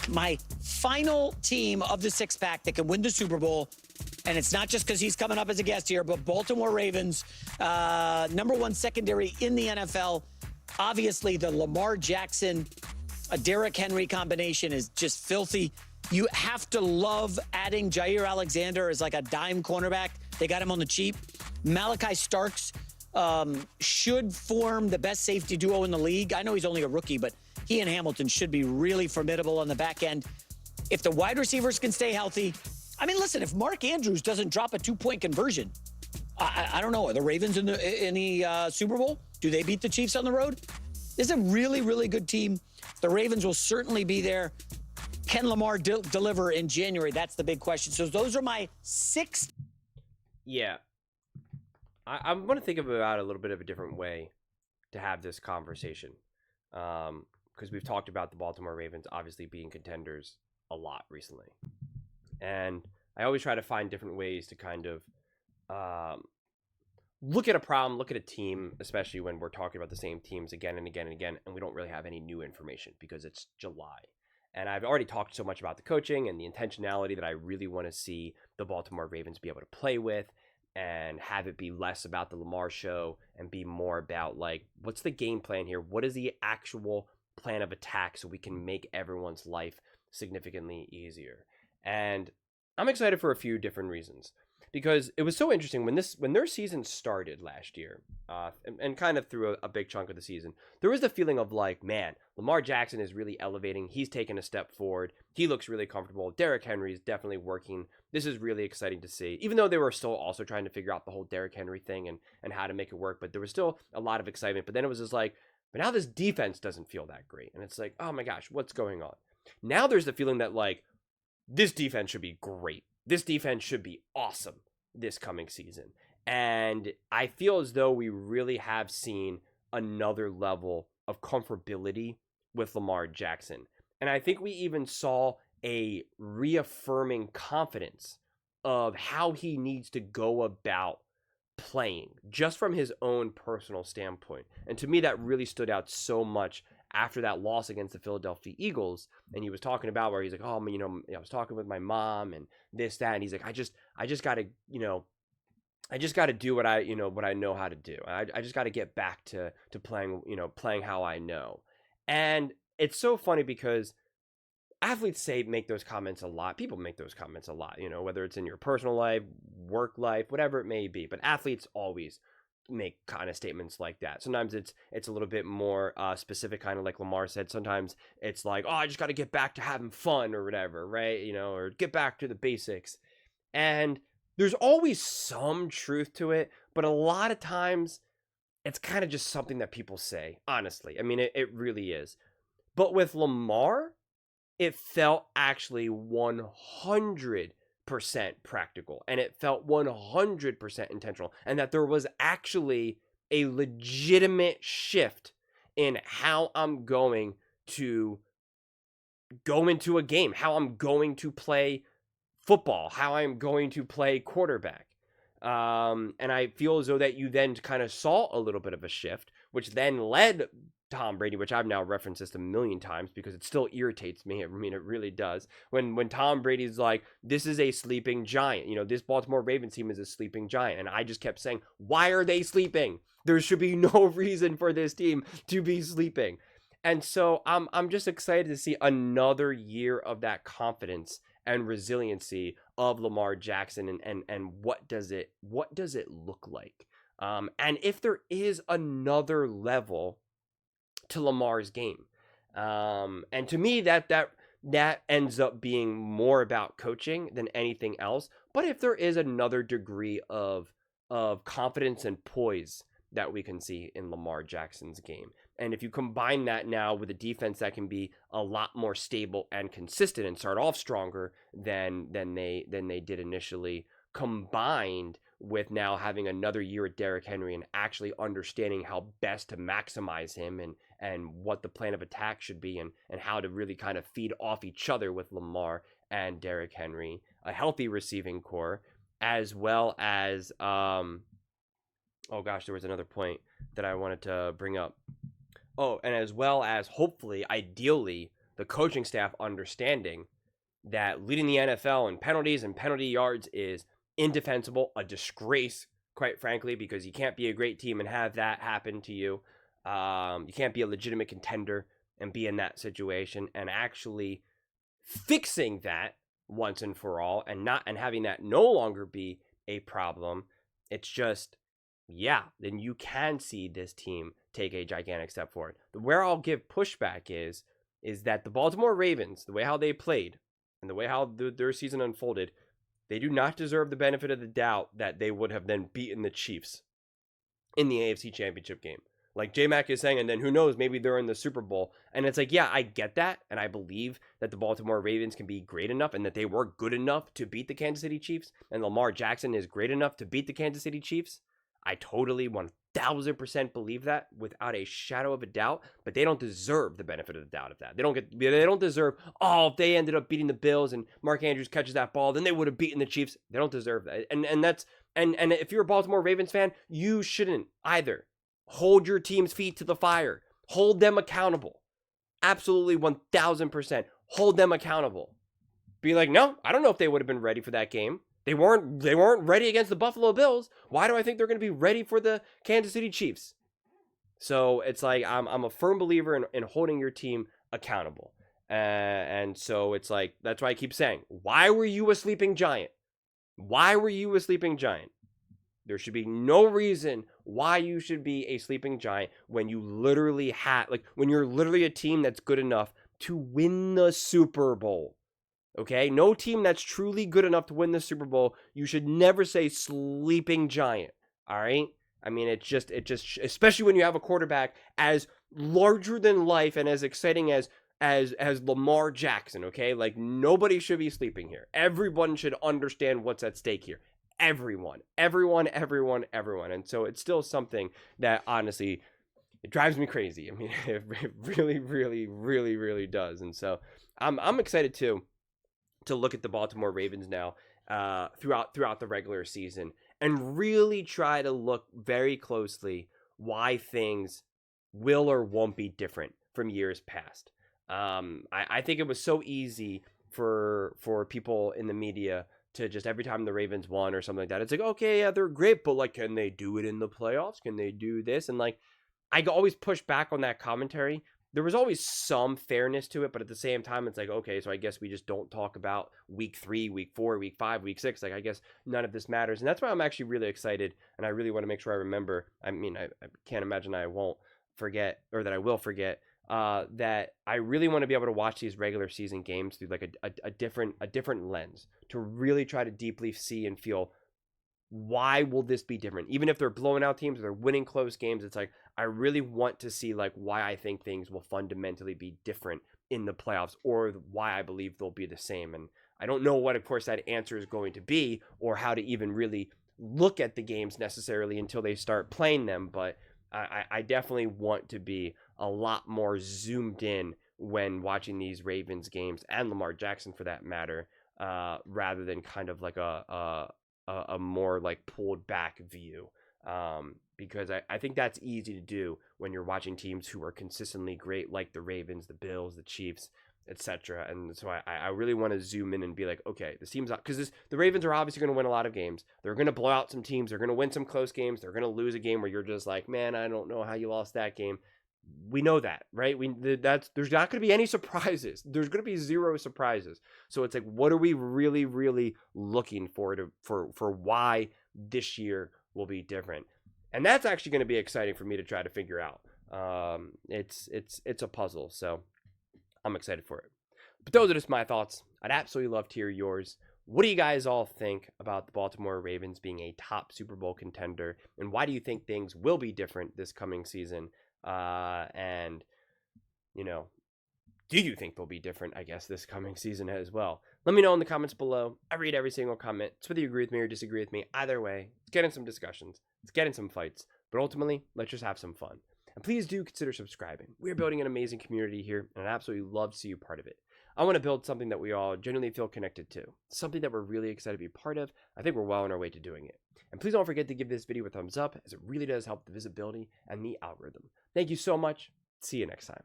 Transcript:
my final team of the six-pack that can win the Super Bowl, and it's not just because he's coming up as a guest here, but Baltimore Ravens, number one secondary in the NFL. Obviously, the Lamar Jackson, Derrick Henry combination is just filthy. You have to love adding Jair Alexander as like a dime cornerback. They got him on the cheap. Malachi Starks should form the best safety duo in the league. I know he's only a rookie, but he and Hamilton should be really formidable on the back end. If the wide receivers can stay healthy, I mean, listen, if Mark Andrews doesn't drop a 2-point conversion, I don't know. Are the Ravens in the Super Bowl? Do they beat the Chiefs on the road? This is a really, really good team. The Ravens will certainly be there. Can Lamar deliver in January? That's the big question. So those are my 6. Yeah. I'm going to think about it a little bit of a different way to have this conversation. Because we've talked about the Baltimore Ravens obviously being contenders a lot recently. And I always try to find different ways to kind of look at a problem, look at a team, especially when we're talking about the same teams again and again and again, and we don't really have any new information because it's July. And I've already talked so much about the coaching and the intentionality that I really want to see the Baltimore Ravens be able to play with and have it be less about the Lamar show and be more about, like, what's the game plan here? What is the actual plan of attack so we can make everyone's life significantly easier? And I'm excited for a few different reasons. Because it was so interesting when their season started last year, and kind of through a big chunk of the season, there was the feeling of like, man, Lamar Jackson is really elevating. He's taken a step forward. He looks really comfortable. Derrick Henry is definitely working. This is really exciting to see. Even though they were still also trying to figure out the whole Derrick Henry thing and how to make it work, but there was still a lot of excitement. But then it was just like, but now this defense doesn't feel that great. And it's like, oh my gosh, what's going on? Now there's the feeling that like, this defense should be great. This defense should be awesome this coming season. And I feel as though we really have seen another level of comfortability with Lamar Jackson. And I think we even saw a reaffirming confidence of how he needs to go about playing just from his own personal standpoint. And to me, that really stood out so much after that loss against the Philadelphia Eagles. And he was talking about where he's like, oh, I was talking with my mom and this, that. And he's like, I just got to, I just got to do what I know how to do. I just got to get back to playing, playing how I know. And it's so funny because athletes make those comments a lot. People make those comments a lot, whether it's in your personal life, work life, whatever it may be. But athletes always make kind of statements like that. Sometimes it's a little bit more specific, kind of like Lamar said. Sometimes it's like, oh, I just got to get back to having fun or whatever, right? Or get back to the basics. And there's always some truth to it, but a lot of times it's kind of just something that people say, honestly. I mean, it really is. But with Lamar, it felt actually 100% practical, and it felt 100% intentional, and that there was actually a legitimate shift in how I'm going to go into a game, how I'm going to play football, how I'm going to play quarterback. And I feel as though that you then kind of saw a little bit of a shift, which then led Tom Brady, which I've now referenced this a million times because it still irritates me. I mean, it really does. When Tom Brady's like, this is a sleeping giant. This Baltimore Ravens team is a sleeping giant. And I just kept saying, why are they sleeping? There should be no reason for this team to be sleeping. And so I'm just excited to see another year of that confidence and resiliency of Lamar Jackson and what does it look like? And if there is another level to Lamar's game. And to me, that ends up being more about coaching than anything else. But if there is another degree of confidence and poise that we can see in Lamar Jackson's game, and if you combine that now with a defense that can be a lot more stable and consistent and start off stronger than they did initially, combined with now having another year at Derrick Henry and actually understanding how best to maximize him and what the plan of attack should be and how to really kind of feed off each other with Lamar and Derrick Henry, a healthy receiving core, as well as, oh gosh, there was another point that I wanted to bring up. Oh, and as well as hopefully, ideally, the coaching staff understanding that leading the NFL in penalties and penalty yards is indefensible, a disgrace, quite frankly, because you can't be a great team and have that happen to you. You can't be a legitimate contender and be in that situation, and actually fixing that once and for all, and having that no longer be a problem. It's just, yeah, then you can see this team take a gigantic step forward. Where I'll give pushback is that the Baltimore Ravens, the way how they played and the way how their season unfolded, they do not deserve the benefit of the doubt that they would have then beaten the Chiefs in the AFC Championship game. Like J-Mac is saying, and then who knows, maybe they're in the Super Bowl. And it's like, yeah, I get that. And I believe that the Baltimore Ravens can be great enough and that they were good enough to beat the Kansas City Chiefs. And Lamar Jackson is great enough to beat the Kansas City Chiefs. I totally 1000% believe that without a shadow of a doubt, but they don't deserve the benefit of the doubt of that. They don't deserve, if they ended up beating the Bills and Mark Andrews catches that ball, then they would have beaten the Chiefs. They don't deserve that. And if you're a Baltimore Ravens fan, you shouldn't either. Hold your team's feet to the fire. Hold them accountable. Absolutely 1000%. Hold them accountable. Be like, no, I don't know if they would have been ready for that game. They weren't ready against the Buffalo Bills. Why do I think they're going to be ready for the Kansas City Chiefs? So it's like I'm a firm believer in holding your team accountable. And so it's like, that's why I keep saying, why were you a sleeping giant? Why were you a sleeping giant? There should be no reason why you should be a sleeping giant when you literally when you're literally a team that's good enough to win the Super Bowl. Okay? No team that's truly good enough to win the Super Bowl, you should never say sleeping giant. All right? I mean, it just, especially when you have a quarterback as larger than life and as exciting as Lamar Jackson, okay? Like, nobody should be sleeping here. Everyone should understand what's at stake here. Everyone. And so it's still something that, honestly, it drives me crazy. I mean, it really does. And so I'm excited to look at the Baltimore Ravens now throughout the regular season and really try to look very closely why things will or won't be different from years past. I think it was so easy for people in the media to just, every time the Ravens won or something like that, it's like, okay, yeah, they're great, but like, can they do it in the playoffs? Can they do this? And like, I always push back on that commentary. There was always some fairness to it, but at the same time, it's like, okay, so I guess we just don't talk about week 3, week 4, week 5, week 6. Like, I guess none of this matters. And that's why I'm actually really excited. And I really want to make sure I remember. I mean, I can't imagine I won't forget, or that I will forget, that I really want to be able to watch these regular season games through like a different lens, to really try to deeply see and feel, why will this be different? Even if they're blowing out teams or they're winning close games, it's like, I really want to see like why I think things will fundamentally be different in the playoffs, or why I believe they'll be the same. And I don't know what, of course, that answer is going to be, or how to even really look at the games necessarily until they start playing them. But I definitely want to be a lot more zoomed in when watching these Ravens games, and Lamar Jackson for that matter, rather than kind of like a more like pulled back view, because I think that's easy to do when you're watching teams who are consistently great, like the Ravens, the Bills, the Chiefs, etc. And so I really want to zoom in and be like, okay, this team's out, because the Ravens are obviously going to win a lot of games. They're going to blow out some teams. They're going to win some close games. They're going to lose a game where you're just like, man, I don't know how you lost that game. We know that, right? There's not going to be any surprises. There's going to be 0 surprises. So it's like, what are we really looking for why this year will be different? And that's actually going to be exciting for me to try to figure out. It's a puzzle, so I'm excited for it. But those are just my thoughts. I'd absolutely love to hear yours. What do you guys all think about the Baltimore Ravens being a top Super Bowl contender? And why do you think things will be different this coming season? And, you know, do you think they'll be different, I guess, this coming season as well? Let me know in the comments below. I read every single comment. It's whether you agree with me or disagree with me. Either way, let's get in some discussions. Let's get in some fights. But ultimately, let's just have some fun. And please do consider subscribing. We're building an amazing community here, and I'd absolutely love to see you part of it. I want to build something that we all genuinely feel connected to. Something that we're really excited to be part of. I think we're well on our way to doing it. And please don't forget to give this video a thumbs up, as it really does help the visibility and the algorithm. Thank you so much. See you next time.